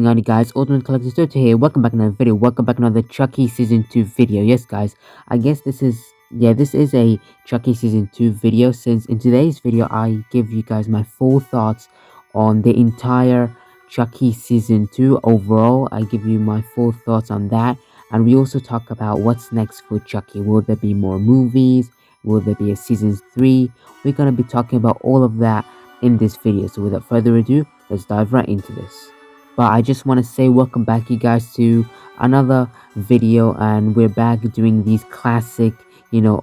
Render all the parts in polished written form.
going on, you guys? Ultimate Collector Story here. Welcome back to another video. Welcome back to another Chucky Season 2 video. Yes, guys. I guess this is a Chucky Season 2 video. Since in today's video, I give you guys my full thoughts on the entire Chucky Season 2 overall. I give you my full thoughts on that. And we also talk about what's next for Chucky. Will there be more movies? Will there be a Season 3? We're going to be talking about all of that in this video. So without further ado, let's dive right into this. But I just want to say welcome back, you guys, to another video, and we're back doing these classic,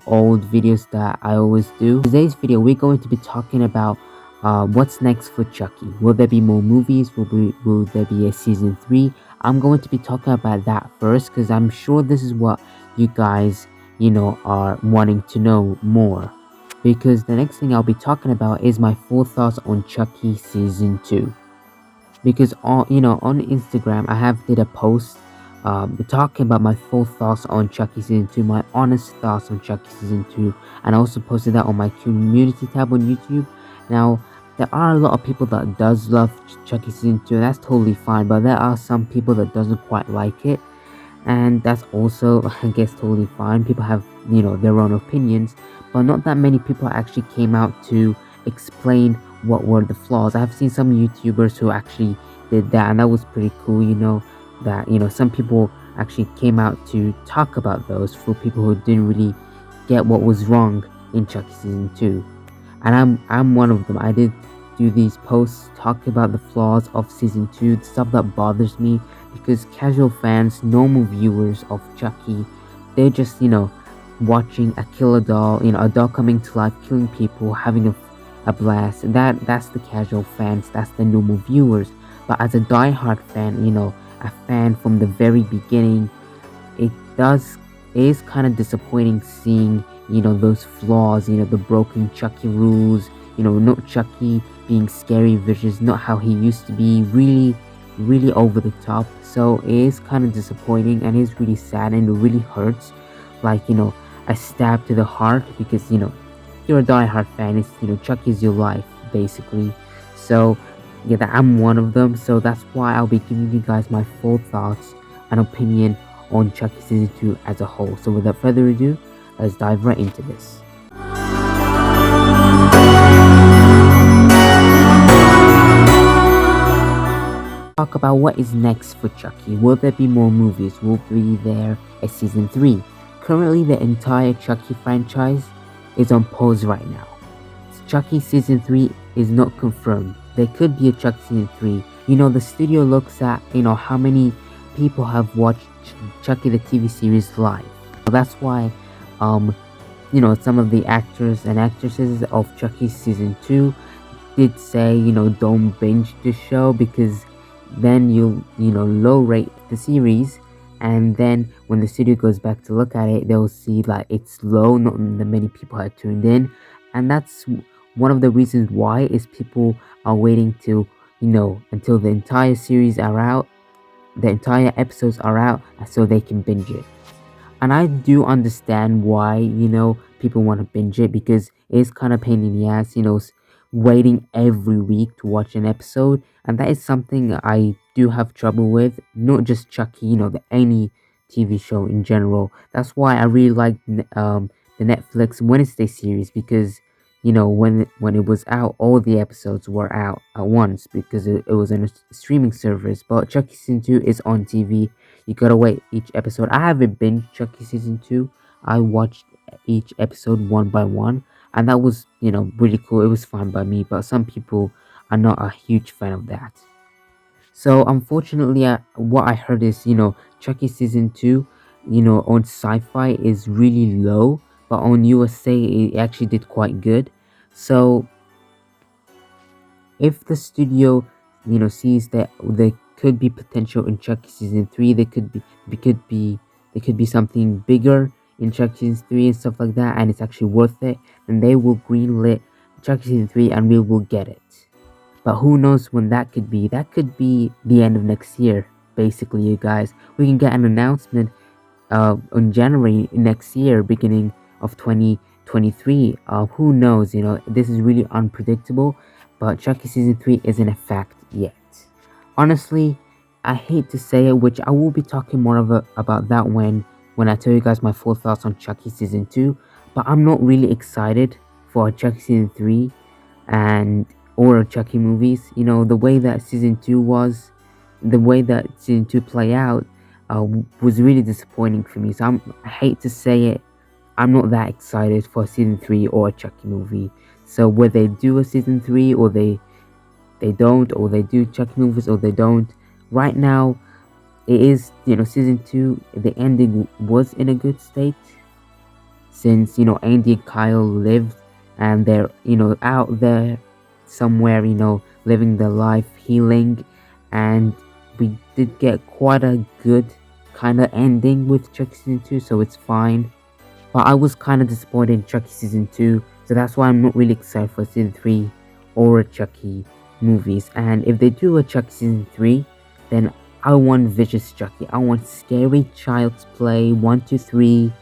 old videos that I always do. In today's video, we're going to be talking about what's next for Chucky. Will there be more movies? Will there be a Season 3? I'm going to be talking about that first, because I'm sure this is what you guys, are wanting to know more. Because the next thing I'll be talking about is my full thoughts on Chucky Season 2. Because on Instagram I have did a post talking about my full thoughts on Chucky Season 2, my honest thoughts on Chucky Season 2, and I also posted that on my community tab on YouTube. Now, there are a lot of people that does love Chucky Season 2, and that's totally fine, but there are some people that doesn't quite like it, and that's also, I guess, totally fine. People have, their own opinions, but not that many people actually came out to explain what were the flaws. I've seen some YouTubers who actually did that, and that was pretty cool, that some people actually came out to talk about those for people who didn't really get what was wrong in Chucky Season 2. And I'm one of them. I did do these posts talking about the flaws of Season 2, the stuff that bothers me, because casual fans, normal viewers of Chucky, they're just, watching a killer doll, a doll coming to life, killing people, having a blast. That's the casual fans, that's the normal viewers. But as a diehard fan, a fan from the very beginning, it is kind of disappointing seeing those flaws, the broken Chucky rules, not Chucky being scary, vicious, not how he used to be, really over the top. So it is kind of disappointing, and it's really sad, and it really hurts, like a stab to the heart, because you're a diehard fan. It's Chucky is your life, basically. So yeah, I'm one of them. So that's why I'll be giving you guys my full thoughts and opinion on Chucky Season 2 as a whole. So without further ado, let's dive right into this. Talk about what is next for Chucky. Will there be more movies? Will there be a Season 3? Currently, the entire Chucky franchise is on pause right now. Chucky Season 3 is not confirmed. There could be a Chucky Season 3. The studio looks at, how many people have watched Chucky the TV series live. That's why, some of the actors and actresses of Chucky Season 2 did say, don't binge the show, because then you'll, low rate the series. And then when the studio goes back to look at it, they'll see like it's low, not that many people had tuned in. And that's one of the reasons why is people are waiting to, until the entire series are out, the entire episodes are out, so they can binge it. And I do understand why, people want to binge it, because it's kind of pain in the ass, waiting every week to watch an episode. And that is something I do have trouble with, not just Chucky, any TV show in general. That's why I really like the Netflix Wednesday series, because when it was out, all the episodes were out at once, because it was on a streaming service. But Chucky Season 2 is on TV. You gotta wait each episode. I haven't been Chucky Season 2. I watched each episode one by one, and that was really cool. It was fine by me, but some people are not a huge fan of that. So unfortunately, what I heard is Chucky Season 2 on Sci-Fi is really low, but on USA it actually did quite good. So if the studio sees that there could be potential in Chucky Season 3, there could be something bigger in Chucky Season 3 and stuff like that, and it's actually worth it, then they will greenlit Chucky Season 3 and we will get it. But who knows when that could be. That could be the end of next year, basically, you guys. We can get an announcement on January next year, beginning of 2023. Who knows, this is really unpredictable, but Chucky Season 3 isn't a fact yet. Honestly, I hate to say it, which I will be talking more about that when I tell you guys my full thoughts on Chucky season 2. But I'm not really excited for Chucky season 3 and or Chucky movies. You know, the way that season 2 was, the way that season 2 play out was really disappointing for me. So I hate to say it, I'm not that excited for season 3 or a Chucky movie. So whether they do a season 3 or they don't, or they do Chucky movies or they don't, right now it is, you know, season 2, the ending was in a good state, since, you know, Andy and Kyle lived and they're, you know, out there somewhere, you know, living their life, healing, and we did get quite a good kind of ending with Chucky season 2, so it's fine. But I was kind of disappointed in Chucky season 2, so that's why I'm not really excited for season 3 or Chucky movies. And if they do a Chucky season 3, then I want Vicious Chucky. I want Scary Child's Play 1 to 3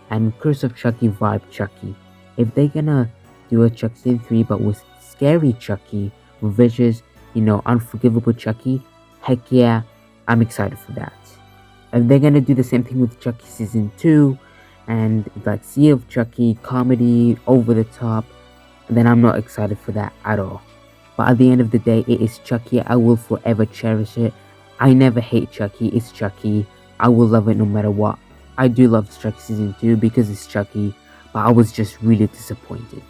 and Curse of Chucky Vibe Chucky. If they're gonna do a Chucky season 3 but with Scary Chucky, Vicious, you know, Unforgivable Chucky, heck yeah, I'm excited for that. If they're gonna do the same thing with Chucky season 2 and like Sea of Chucky, comedy, over the top, then I'm not excited for that at all. But at the end of the day, it is Chucky. I will forever cherish it. I never hate Chucky. It's Chucky. I will love it no matter what. I do love Chucky season 2 because it's Chucky, but I was just really disappointed.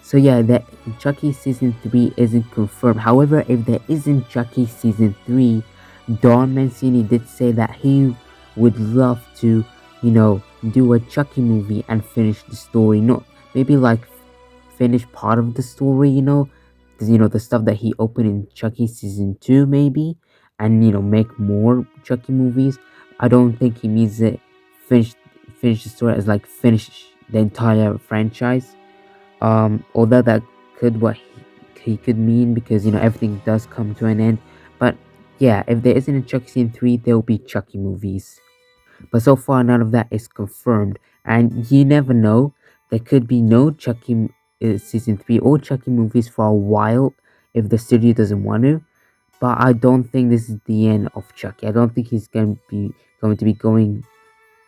So yeah, that Chucky season 3 isn't confirmed. However, if there isn't Chucky season 3, Don Mancini did say that he would love to, you know, do a Chucky movie and finish the story. Not maybe like finish part of the story, you know, the stuff that he opened in Chucky season 2 maybe, and, you know, make more Chucky movies. I don't think he means it finish finish the story as like finish the entire franchise. Although that could what he could mean, because, you know, everything does come to an end. But yeah, if there isn't a Chucky season 3, there will be Chucky movies. But so far, none of that is confirmed. And you never know. There could be no Chucky season 3 or Chucky movies for a while if the studio doesn't want to. But I don't think this is the end of Chucky. I don't think he's going to be going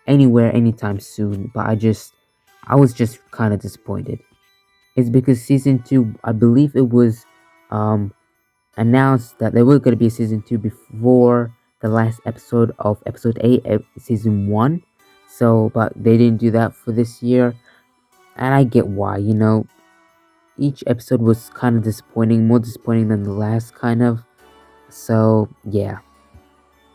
anywhere anytime soon. But I was just kind of disappointed. It's because season 2, I believe it was announced that there was going to be a season 2 before the last episode of episode 8 season 1. So, but they didn't do that for this year, and I get why. You know, each episode was kind of disappointing, more disappointing than the last, kind of. So yeah,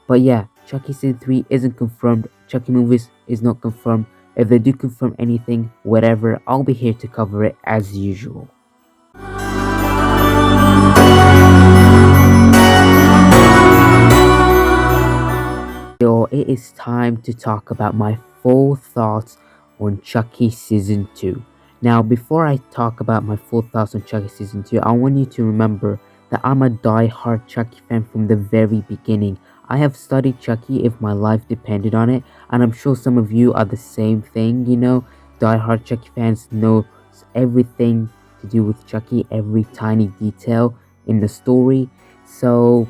but yeah, Chucky season 3 isn't confirmed. Chucky movies is not confirmed. If they do confirm anything, whatever, I'll be here to cover it as usual. So it is time to talk about my full thoughts on Chucky season 2. Now, before I talk about my full thoughts on Chucky season 2, I want you to remember that I'm a die-hard Chucky fan from the very beginning. I have studied Chucky if my life depended on it, and I'm sure some of you are the same thing, you know. Die-hard Chucky fans know everything to do with Chucky, every tiny detail in the story. So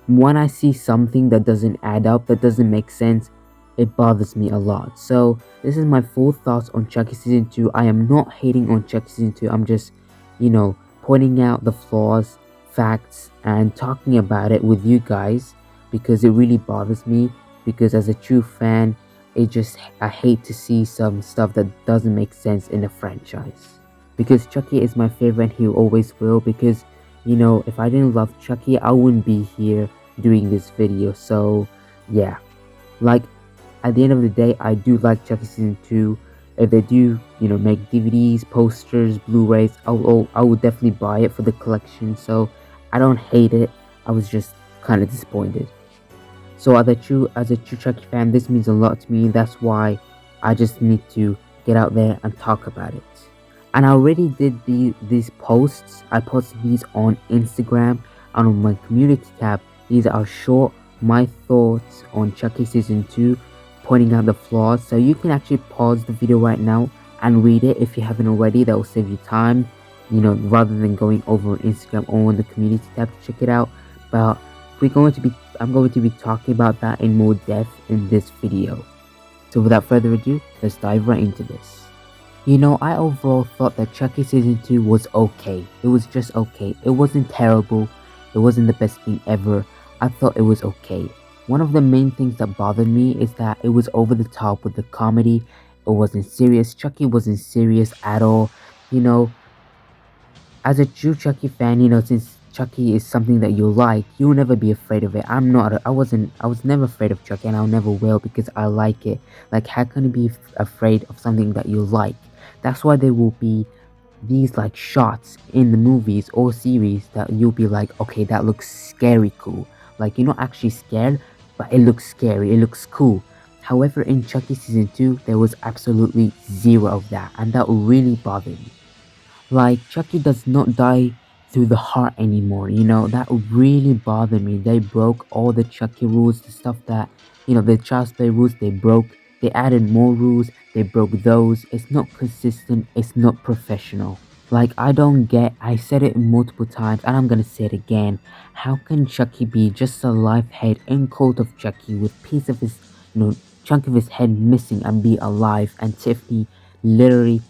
when I see something that doesn't add up, that doesn't make sense, it bothers me a lot. So this is my full thoughts on Chucky season 2. I am not hating on Chucky season 2. I'm just, you know, pointing out the flaws, facts, and talking about it with you guys, because it really bothers me. Because as a true fan, I hate to see some stuff that doesn't make sense in the franchise. Because Chucky is my favorite and he always will. Because, you know, if I didn't love Chucky, I wouldn't be here doing this video. So yeah, like, at the end of the day, I do like Chucky season 2. If they do, you know, make DVDs, posters, Blu-rays, I would definitely buy it for the collection. So I don't hate it. I was just kind of disappointed. So as a true Chucky fan, this means a lot to me. That's why I just need to get out there and talk about it. And I already did these posts. I posted these on Instagram and on my community tab. These are short, my thoughts on Chucky season 2, pointing out the flaws. So you can actually pause the video right now and read it if you haven't already. That will save you time, you know, rather than going over on Instagram or on the community tab to check it out. But I'm going to be talking about that in more depth in this video. So without further ado, let's dive right into this. I overall thought that Chucky Season 2 was okay. It was just okay. It wasn't terrible. It wasn't the best thing ever. I thought it was okay. One of the main things that bothered me is that it was over the top with the comedy. It wasn't serious. Chucky wasn't serious at all. You know, as a true Chucky fan, since Chucky is something that you like, you'll never be afraid of it. I was never afraid of Chucky, and I'll never will because I like it. Like, how can you be afraid of something that you like? That's why there will be these like shots in the movies or series that you'll be like, okay, that looks scary cool. Like, you're not actually scared, but it looks scary, it looks cool. However, in Chucky Season 2, there was absolutely zero of that, and that really bothered me. Like, Chucky does not die through the heart anymore, that really bothered me. They broke all the Chucky rules, the stuff that, the Child's Play rules, they broke. They added more rules, they broke those. It's not consistent, it's not professional. Like, I don't get, I said it multiple times, and I'm gonna say it again. How can Chucky be just a live head in Cult of Chucky with piece of his, chunk of his head missing and be alive, and Tiffany literally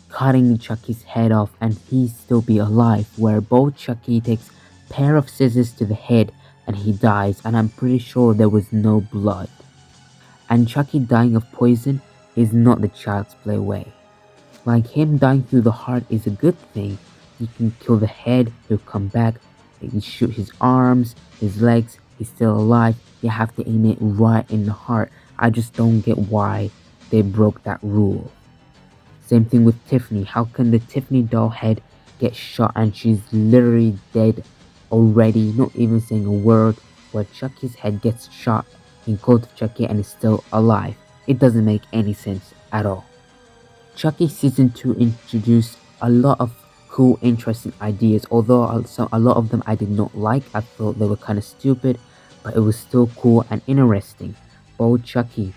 cutting Chucky's head off and he still be alive, where both Chucky takes pair of scissors to the head and he dies, and I'm pretty sure there was no blood. And Chucky dying of poison is not the Child's Play way. Like, him dying through the heart is a good thing. You can kill the head, he'll come back, you shoot his arms, his legs, he's still alive. You have to aim it right in the heart. I just don't get why they broke that rule. Same thing with Tiffany. How can the Tiffany doll head get shot and she's literally dead already, not even saying a word, where Chucky's head gets shot in Cult of Chucky and is still alive? It doesn't make any sense at all. Chucky Season 2 introduced a lot of cool, interesting ideas, although a lot of them I did not like. I thought they were kind of stupid, but it was still cool and interesting. Bold Chucky,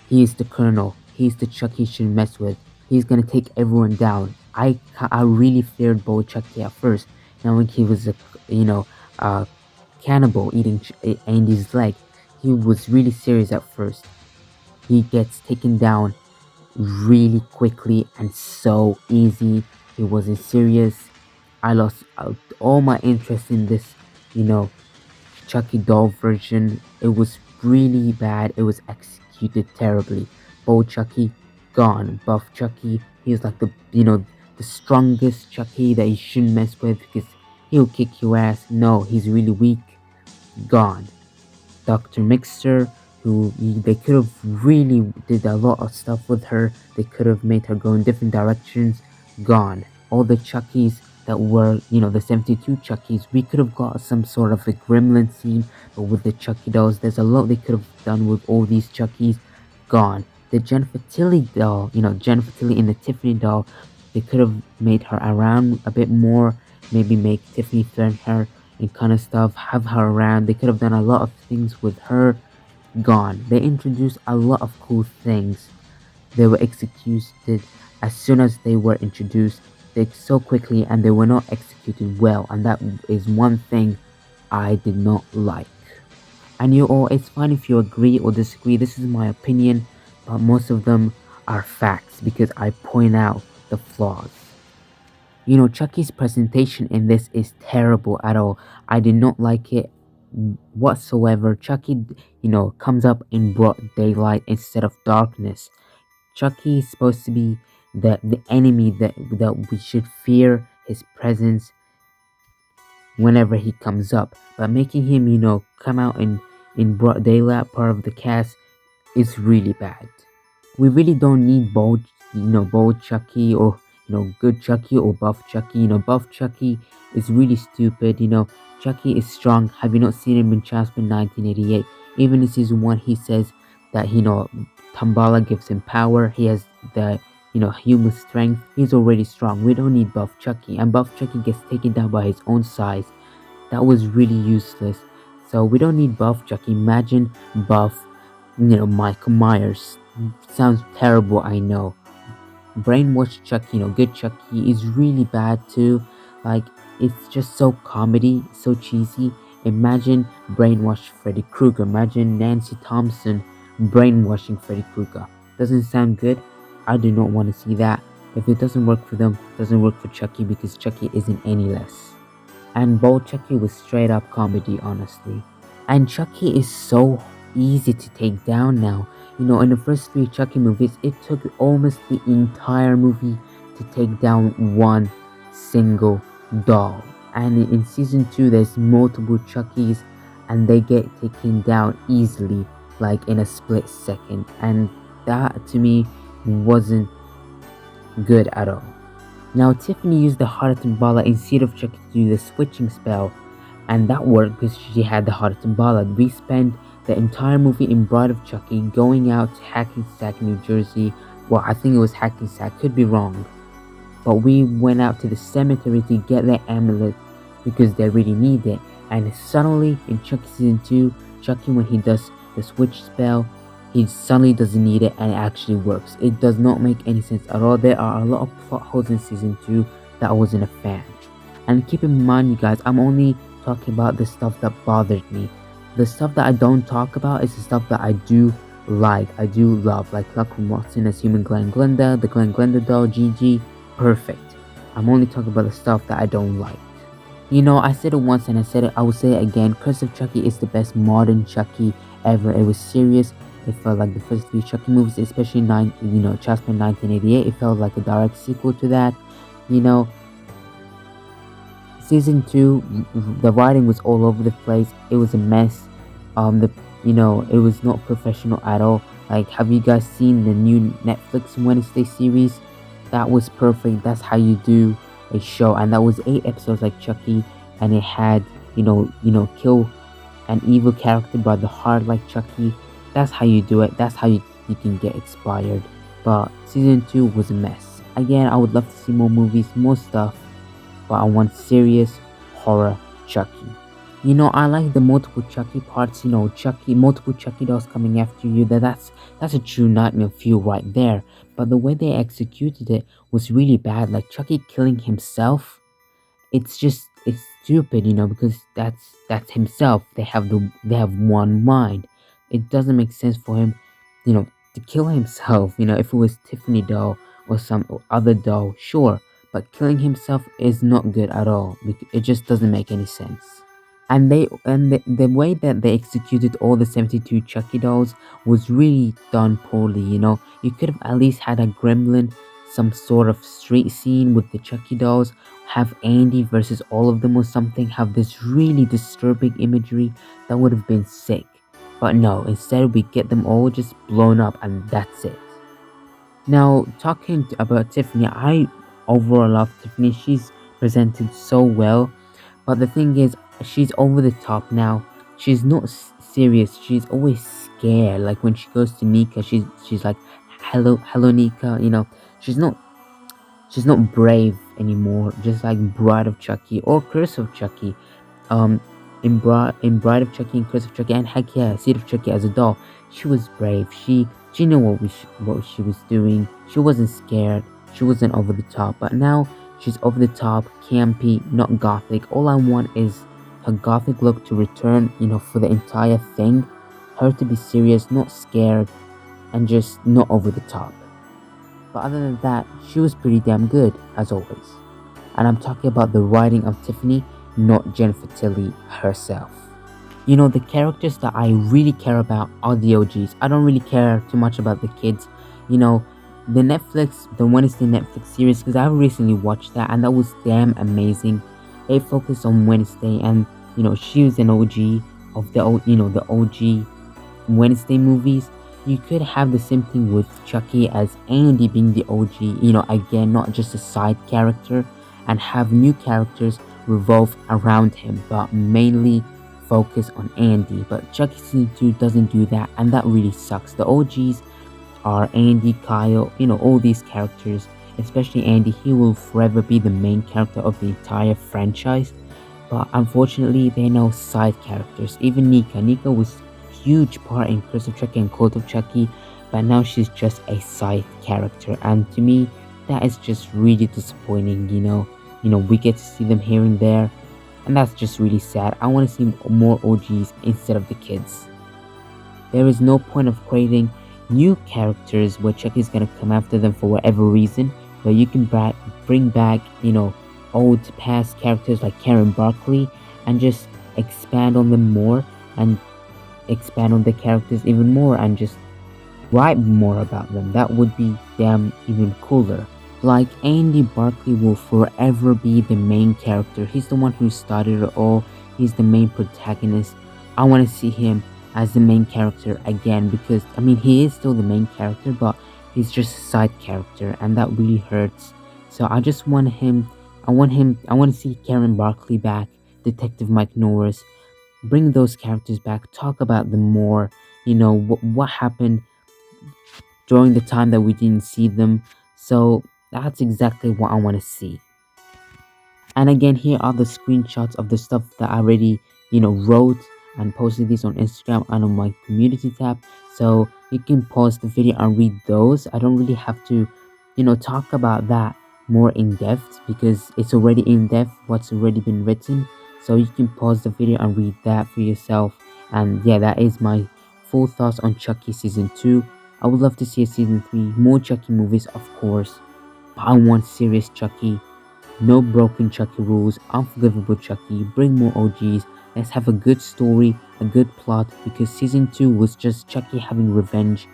he is the Colonel, he's the Chucky you should mess with. He's gonna take everyone down. I really feared Bold Chucky at first, knowing he was a cannibal eating Andy's leg. He was really serious at first. He gets taken down really quickly and so easy. He wasn't serious. I lost all my interest in this, Chucky doll version. It was really bad. It was executed terribly. Bold Chucky, gone. Buff Chucky, he's like the strongest Chucky that you shouldn't mess with because he'll kick your ass. No, he's really weak. Gone. Dr. Mixer, who they could have really did a lot of stuff with her. They could have made her go in different directions. Gone. All the Chuckies that were, the 72 Chuckies, we could have got some sort of a gremlin scene, but with the Chucky dolls, there's a lot they could have done with all these Chuckies. Gone. The Jennifer Tilly doll, Jennifer Tilly and the Tiffany doll, they could have made her around a bit more, maybe make Tiffany threaten her and kind of stuff, have her around. They could have done a lot of things with her. Gone. They introduced a lot of cool things. They were executed as soon as they were introduced, so quickly, and they were not executed well, and that is one thing I did not like. And it's fine if you agree or disagree. This is my opinion, but most of them are facts because I point out the flaws. Chucky's presentation in this is terrible at all. I did not like it whatsoever. Chucky, comes up in broad daylight instead of darkness. Chucky is supposed to be the enemy that we should fear his presence whenever he comes up. But making him, come out in broad daylight, part of the cast, is really bad. We really don't need bold Chucky or good Chucky or buff Chucky. Buff Chucky is really stupid. Chucky is strong. Have you not seen him in Child's Play 1988? Even in Season 1, he says that Tambala gives him power. He has the human strength. He's already strong. We don't need buff Chucky, and buff Chucky gets taken down by his own size. That was really useless. So we don't need buff Chucky. Imagine buff Michael Myers. Sounds terrible, I know. Brainwash Chucky, good Chucky is really bad too. Like, it's just so comedy, so cheesy. Imagine brainwash Freddy Krueger. Imagine Nancy Thompson brainwashing Freddy Krueger. Doesn't sound good. I do not want to see that. If it doesn't work for them, it doesn't work for Chucky, because Chucky isn't any less. And Bold Chucky was straight up comedy, honestly. And Chucky is so easy to take down now. In the first 3 Chucky movies, it took almost the entire movie to take down one single doll. And in season 2, there's multiple Chuckies, and they get taken down easily, like in a split second. And that to me wasn't good at all. Now, Tiffany used the Hartenbala instead of Chucky to do the switching spell, and that worked because she had the Hartenbala. We spent the entire movie in Bride of Chucky going out to Hackensack, New Jersey. Well, I think it was Hackensack, could be wrong. But we went out to the cemetery to get the amulet because they really need it. And suddenly, in Chucky Season 2, Chucky, when he does the switch spell, he suddenly doesn't need it, and it actually works. It does not make any sense at all. There are a lot of plot holes in Season 2 that I wasn't a fan. And keep in mind, you guys, I'm only talking about the stuff that bothered me. The stuff that I don't talk about is the stuff that I do like, I do love, like Clark Watson as human Glenn Glenda, the Glenn Glenda doll, Gigi, perfect. I'm only talking about the stuff that I don't like. I said it once and I will say it again. Curse of Chucky is the best modern Chucky ever. It was serious. It felt like the first 3 Chucky movies, especially Child's Play 1988. It felt like a direct sequel to that. Season 2, the writing was all over the place. It was a mess. It was not professional at all. Like, have you guys seen the new Netflix Wednesday series? That was perfect. That's how you do a show. And that was 8 episodes like Chucky, and it had kill an evil character by the heart like Chucky. That's how you do it. That's how you can get inspired. But season 2 was a mess. Again, I would love to see more movies, more stuff, but I want serious horror Chucky. I like the multiple Chucky parts. Multiple Chucky dolls coming after you. That's a true nightmare feel right there. But the way they executed it was really bad. Like Chucky killing himself, it's stupid, because that's himself. They have one mind. It doesn't make sense for him, to kill himself. If it was Tiffany doll or some other doll, sure, but killing himself is not good at all. It just doesn't make any sense. And the way that they executed all the 72 Chucky dolls was really done poorly. You could have at least had a gremlin, some sort of street scene with the Chucky dolls, have Andy versus all of them or something, have this really disturbing imagery. That would have been sick. But no, instead we get them all just blown up, and that's it. Now, talking about Tiffany, I overall love Tiffany. She's presented so well. But the thing is, she's over the top now. She's not serious. She's always scared. Like when she goes to Nika, she's like, hello Nika. She's not brave anymore. Just like Bride of Chucky or Curse of Chucky. In Bride of Chucky and Curse of Chucky, and heck yeah, Seed of Chucky as a doll, she was brave. She knew what she was doing. She wasn't scared. She wasn't over the top. But now she's over the top, campy, not gothic. All I want is her gothic look to return, for the entire thing. Her to be serious, not scared, and just not over the top. But other than that, she was pretty damn good, as always. And I'm talking about the writing of Tiffany, not Jennifer Tilly herself. The characters that I really care about are the OGs. I don't really care too much about the kids. The Wednesday Netflix series, because I recently watched that, and that was damn amazing. They focused on Wednesday, and she was an OG of the OG Wednesday movies. You could have the same thing with Chucky, as Andy being the OG, again, not just a side character, and have new characters revolve around him, but mainly focus on Andy. But Chucky Season 2 doesn't do that, and that really sucks. The OGs are Andy, Kyle, all these characters, especially Andy. He will forever be the main character of the entire franchise, but unfortunately they're now side characters. Even Nika was a huge part in Curse of Chucky and Cult of Chucky, but now she's just a side character, and to me that is just really disappointing. We get to see them here and there, and that's just really sad. I want to see more OGs instead of the kids. There is no point of creating new characters where Chucky's gonna come after them for whatever reason, but you can bring back, old past characters like Karen Barkley and just expand on them more and expand on the characters even more and just write more about them. That would be damn even cooler. Like, Andy Barkley will forever be the main character. He's the one who started it all. He's the main protagonist. I want to see him as the main character again because, I mean, he is still the main character, but he's just a side character and that really hurts. So I just want him, I want to see Karen Barkley back, Detective Mike Norris, bring those characters back, talk about them more, what happened during the time that we didn't see them. So that's exactly what I want to see. And again, here are the screenshots of the stuff that I already, wrote and posted these on Instagram and on my community tab. So you can pause the video and read those. I don't really have to, talk about that more in depth because it's already in depth what's already been written. So you can pause the video and read that for yourself. And yeah, that is my full thoughts on Chucky season 2. I would love to see a season 3, more Chucky movies, of course. But I want serious Chucky. No broken Chucky rules, unforgivable Chucky, bring more OGs, let's have a good story, a good plot, because season 2 was just Chucky having revenge,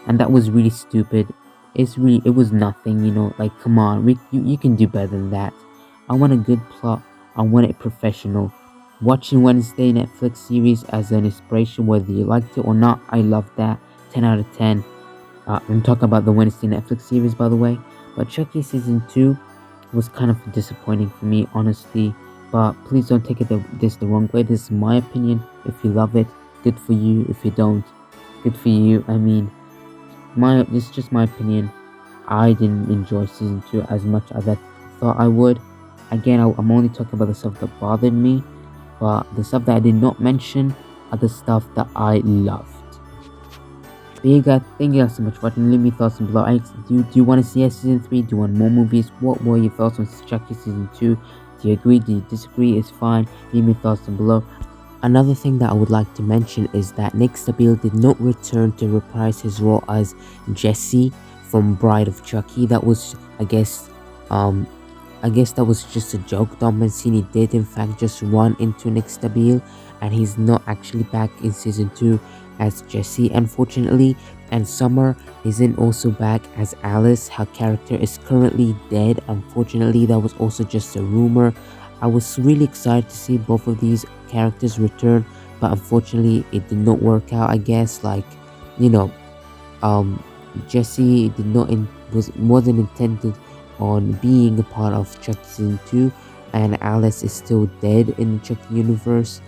and that was really stupid. It was nothing, like, come on, you can do better than that. I want a good plot, I want it professional. Watching Wednesday Netflix series as an inspiration, whether you liked it or not, I loved that, 10 out of 10. I'm talking about the Wednesday Netflix series, by the way, but Chucky season 2 was kind of disappointing for me, honestly, but please don't take this the wrong way. This is my opinion. If you love it, good for you. If you don't, good for you. I mean, this is just my opinion. I didn't enjoy season 2 as much as I thought I would. Again, I'm only talking about the stuff that bothered me, but the stuff that I did not mention are the stuff that I loved. But you guys, thank you guys so much for watching. Leave me thoughts below. Do you want to see a season 3? Do you want more movies? What were your thoughts on Chucky season 2? Do you agree? Do you disagree? It's fine. Leave me thoughts below. Another thing that I would like to mention is that 𝒃𝒃𝒄𝒏𝒄𝒃 did not return to reprise his role as Jesse from Bride of Chucky. That was, I guess that was just a joke. Don Mancini did in fact just run into 𝒃𝒃𝒄𝒏𝒄, and he's not actually back in season 2 as Jesse, unfortunately. And Summer isn't also back as Alice. Her character is currently dead. Unfortunately, that was also just a rumor. I was really excited to see both of these characters return, but unfortunately it did not work out. I guess, like, Jesse wasn't intended on being a part of Chucky season 2, and Alice is still dead in the Chucky universe.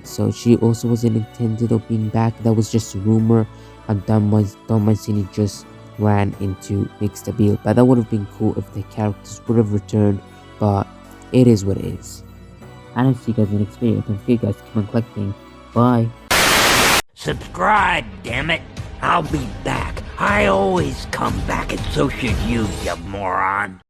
So she also wasn't intended of being back. That was just a rumor, and Don Mancini just ran into 𝒃𝒃𝒄𝒏𝒄. But that would have been cool if the characters would have returned, but it is what it is. And I'll see you guys in the next video. Don't forget, guys, keep on collecting. Bye. Subscribe, damn it. I'll be back. I always come back, and so should you moron.